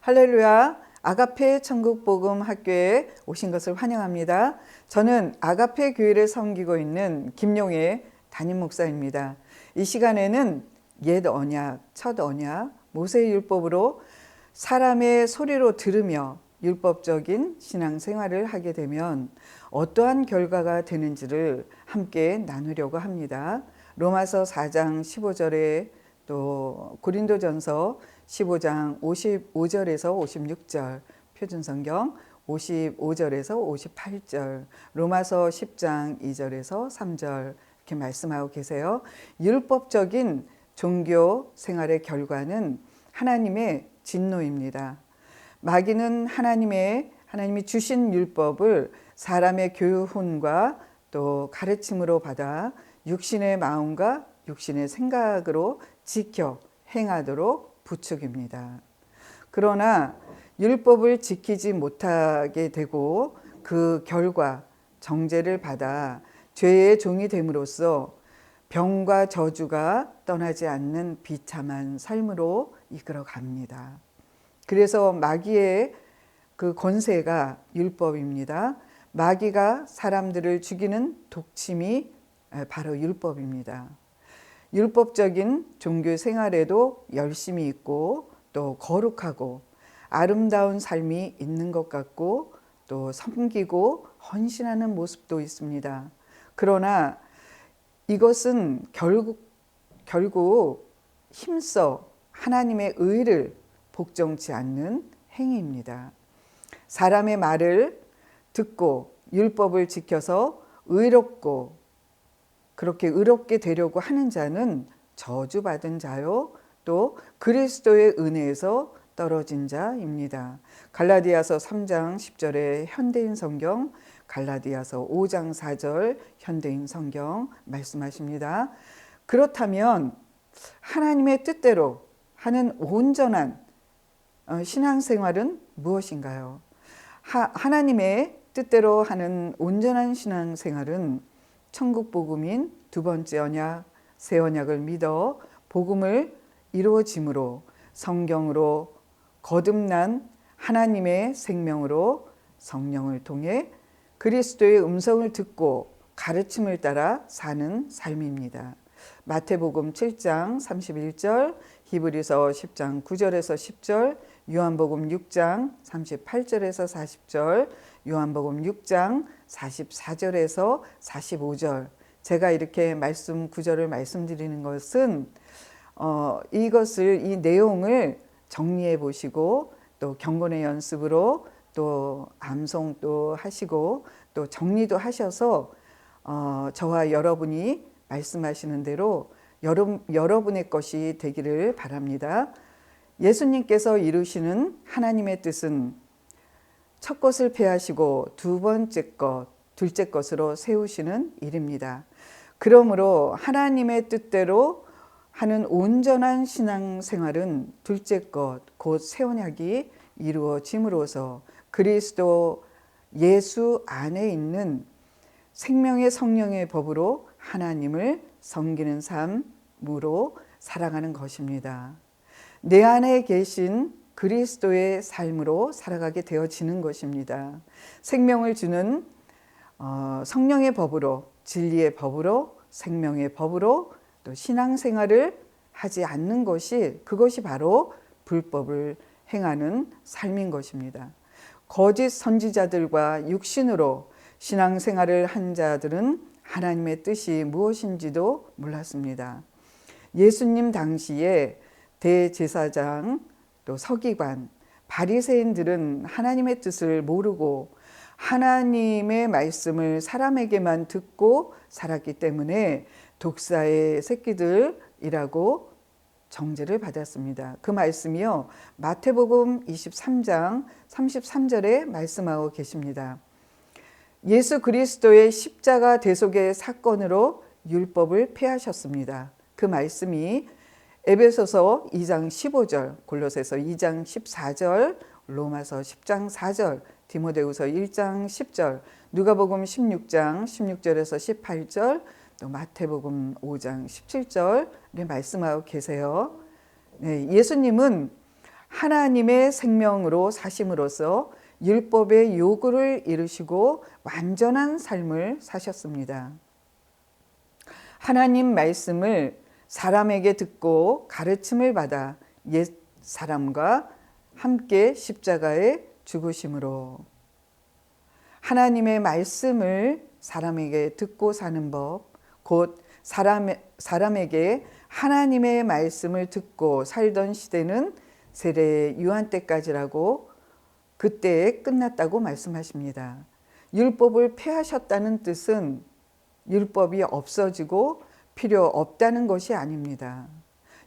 할렐루야. 아가페 천국복음 학교에 오신 것을 환영합니다. 저는 아가페 교회를 섬기고 있는 김용혜 담임 목사입니다. 이 시간에는 옛 언약, 첫 언약, 모세의 율법으로 사람의 소리로 들으며 율법적인 신앙생활을 하게 되면 어떠한 결과가 되는지를 함께 나누려고 합니다. 로마서 4장 15절에 또 고린도전서 15장 55절에서 56절, 표준성경 55절에서 58절, 로마서 10장 2절에서 3절 이렇게 말씀하고 계세요. 율법적인 종교 생활의 결과는 하나님의 진노입니다. 마귀는 하나님이 주신 율법을 사람의 교훈과 또 가르침으로 받아 육신의 마음과 육신의 생각으로 지켜 행하도록 부추깁니다. 그러나 율법을 지키지 못하게 되고 그 결과 정죄를 받아 죄의 종이 됨으로써 병과 저주가 떠나지 않는 비참한 삶으로 이끌어 갑니다. 그래서 마귀의 그 권세가 율법입니다. 마귀가 사람들을 죽이는 독침이 바로 율법입니다. 율법적인 종교 생활에도 열심히 있고 또 거룩하고 아름다운 삶이 있는 것 같고 또 섬기고 헌신하는 모습도 있습니다. 그러나 이것은 결국 힘써 하나님의 의를 복종치 않는 행위입니다. 사람의 말을 듣고 율법을 지켜서 그렇게 의롭게 되려고 하는 자는 저주받은 자요, 또 그리스도의 은혜에서 떨어진 자입니다. 갈라디아서 3장 10절의 현대인 성경, 갈라디아서 5장 4절 현대인 성경 말씀하십니다. 그렇다면 하나님의 뜻대로 하는 온전한 신앙생활은 무엇인가요? 하나님의 뜻대로 하는 온전한 신앙생활은 천국 복음인 두 번째 언약, 새 언약을 믿어 복음을 이루어짐으로 성경으로 거듭난 하나님의 생명으로 성령을 통해 그리스도의 음성을 듣고 가르침을 따라 사는 삶입니다. 마태복음 7장 31절, 히브리서 10장 9절에서 10절, 요한복음 6장 38절에서 40절, 요한복음 6장 44절에서 45절. 제가 이렇게 구절을 말씀드리는 것은 이 내용을 정리해 보시고 또 경건의 연습으로 또 암송도 하시고 또 정리도 하셔서 저와 여러분이 말씀하시는 대로 여러분의 것이 되기를 바랍니다. 예수님께서 이루시는 하나님의 뜻은 첫 것을 폐하시고 두 번째 것, 둘째 것으로 세우시는 일입니다. 그러므로 하나님의 뜻대로 하는 온전한 신앙생활은 둘째 것, 곧 새 언약이 이루어짐으로써 그리스도 예수 안에 있는 생명의 성령의 법으로 하나님을 섬기는 삶으로 살아가는 것입니다. 내 안에 계신 그리스도의 삶으로 살아가게 되어지는 것입니다. 생명을 주는 성령의 법으로, 진리의 법으로, 생명의 법으로 또 신앙생활을 하지 않는 그것이 바로 불법을 행하는 삶인 것입니다. 거짓 선지자들과 육신으로 신앙생활을 한 자들은 하나님의 뜻이 무엇인지도 몰랐습니다. 예수님 당시에 대제사장, 또 서기관, 바리새인들은 하나님의 뜻을 모르고 하나님의 말씀을 사람에게만 듣고 살았기 때문에 독사의 새끼들이라고 정죄를 받았습니다. 그 말씀이요, 마태복음 23장 33절에 말씀하고 계십니다. 예수 그리스도의 십자가 대속의 사건으로 율법을 폐하셨습니다. 그 말씀이 에베소서 2장 15절, 골로새서 2장 14절, 로마서 10장 4절, 디모데후서 1장 10절, 누가복음 16장 16절에서 18절, 또 마태복음 5장 17절에 말씀하고 계세요. 네, 예수님은 하나님의 생명으로 사심으로써 율법의 요구를 이루시고 완전한 삶을 사셨습니다. 하나님 말씀을 사람에게 듣고 가르침을 받아 옛 사람과 함께 십자가에 죽으심으로, 하나님의 말씀을 사람에게 듣고 사는 법, 곧 사람에게 하나님의 말씀을 듣고 살던 시대는 세례 요한 때까지라고, 그때에 끝났다고 말씀하십니다. 율법을 폐하셨다는 뜻은 율법이 없어지고 필요 없다는 것이 아닙니다.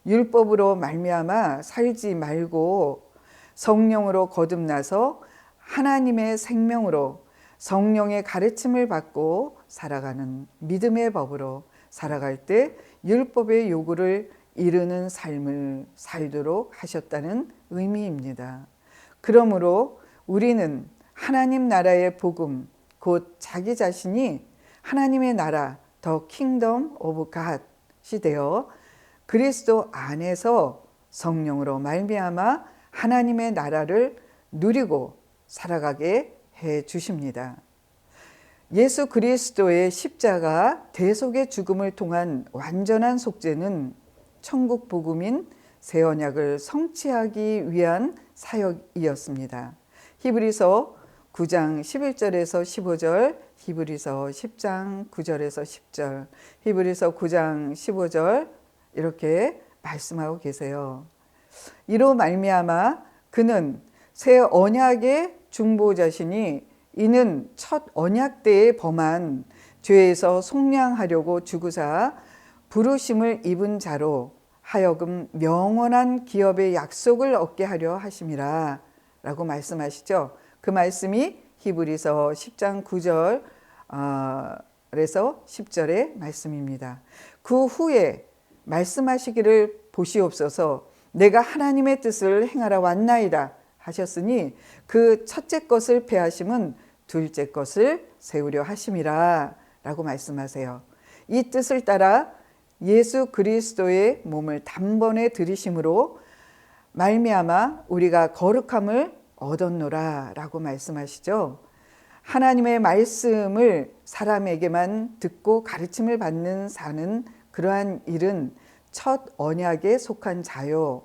율법으로 말미암아 살지 말고 성령으로 거듭나서 하나님의 생명으로 성령의 가르침을 받고 살아가는 믿음의 법으로 살아갈 때 율법의 요구를 이루는 삶을 살도록 하셨다는 의미입니다. 그러므로 우리는 하나님 나라의 복음, 곧 자기 자신이 하나님의 나라, 더 킹덤 오브 갓이 되어 그리스도 안에서 성령으로 말미암아 하나님의 나라를 누리고 살아가게 해 주십니다. 예수 그리스도의 십자가 대속의 죽음을 통한 완전한 속죄는 천국 복음인 새 언약을 성취하기 위한 사역이었습니다. 히브리서 9장 11절에서 15절, 히브리서 10장 9절에서 10절, 히브리서 9장 15절 이렇게 말씀하고 계세요. 이로 말미암아 그는 새 언약의 중보자시니 이는 첫 언약 때에 범한 죄에서 속량하려고 죽으사 부르심을 입은 자로 하여금 영원한 기업의 약속을 얻게 하려 하심이라 라고 말씀하시죠. 그 말씀이 히브리서 10장 9절에서 10절의 말씀입니다. 그 후에 말씀하시기를 보시옵소서, 내가 하나님의 뜻을 행하러 왔나이다 하셨으니 그 첫째 것을 폐하심은 둘째 것을 세우려 하심이라 라고 말씀하세요. 이 뜻을 따라 예수 그리스도의 몸을 단번에 들이심으로 말미암아 우리가 거룩함을 얻었노라 라고 말씀하시죠. 하나님의 말씀을 사람에게만 듣고 가르침을 받는 사는 그러한 일은 첫 언약에 속한 자요,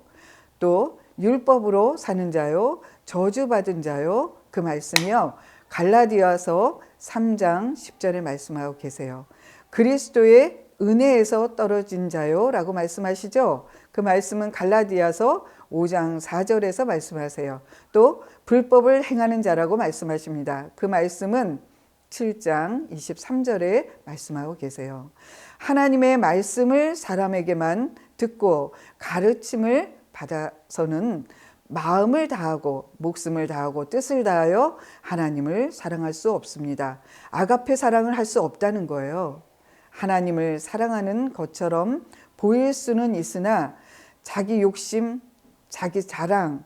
또 율법으로 사는 자요, 저주받은 자요, 그 말씀이요 갈라디아서 3장 10절에 말씀하고 계세요. 그리스도의 은혜에서 떨어진 자요 라고 말씀하시죠. 그 말씀은 갈라디아서 5장 4절에서 말씀하세요. 또 불법을 행하는 자라고 말씀하십니다. 그 말씀은 7장 23절에 말씀하고 계세요. 하나님의 말씀을 사람에게만 듣고 가르침을 받아서는 마음을 다하고 목숨을 다하고 뜻을 다하여 하나님을 사랑할 수 없습니다. 아가페 사랑을 할 수 없다는 거예요. 하나님을 사랑하는 것처럼 보일 수는 있으나 자기 욕심, 자기 자랑,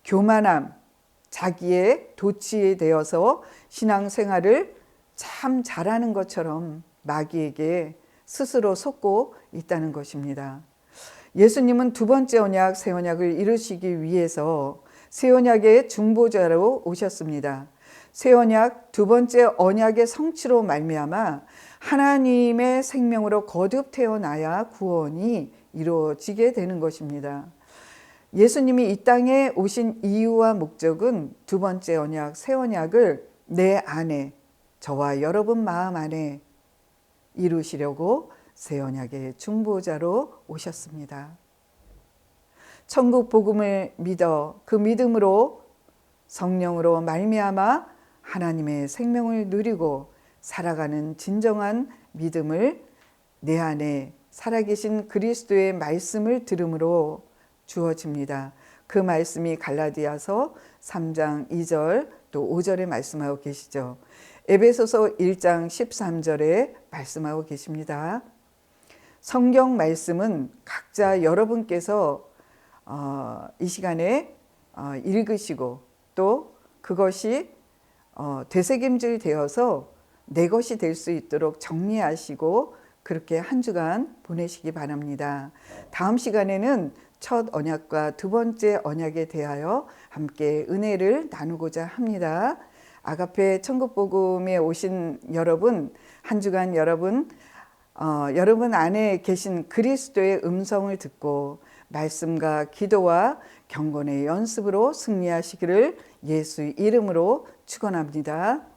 교만함, 자기의 도취에 되어서 신앙생활을 참 잘하는 것처럼 마귀에게 스스로 속고 있다는 것입니다. 예수님은 두 번째 언약, 새 언약을 이루시기 위해서 새 언약의 중보자로 오셨습니다. 새 언약, 두 번째 언약의 성취로 말미암아 하나님의 생명으로 거듭 태어나야 구원이 이루어지게 되는 것입니다. 예수님이 이 땅에 오신 이유와 목적은 두 번째 언약, 새 언약을 내 안에, 저와 여러분 마음 안에 이루시려고 새 언약의 중보자로 오셨습니다. 천국 복음을 믿어 그 믿음으로 성령으로 말미암아 하나님의 생명을 누리고 살아가는 진정한 믿음을 내 안에 살아계신 그리스도의 말씀을 들음으로 주어집니다. 그 말씀이 갈라디아서 3장 2절 또 5절에 말씀하고 계시죠. 에베소서 1장 13절에 말씀하고 계십니다. 성경 말씀은 각자 여러분께서 이 시간에 읽으시고 또 그것이 되새김질 되어서 내 것이 될 수 있도록 정리하시고 그렇게 한 주간 보내시기 바랍니다. 다음 시간에는 첫 언약과 두 번째 언약에 대하여 함께 은혜를 나누고자 합니다. 아가페 천국복음에 오신 여러분, 한 주간 여러분 안에 계신 그리스도의 음성을 듣고 말씀과 기도와 경건의 연습으로 승리하시기를 예수 이름으로 축원합니다.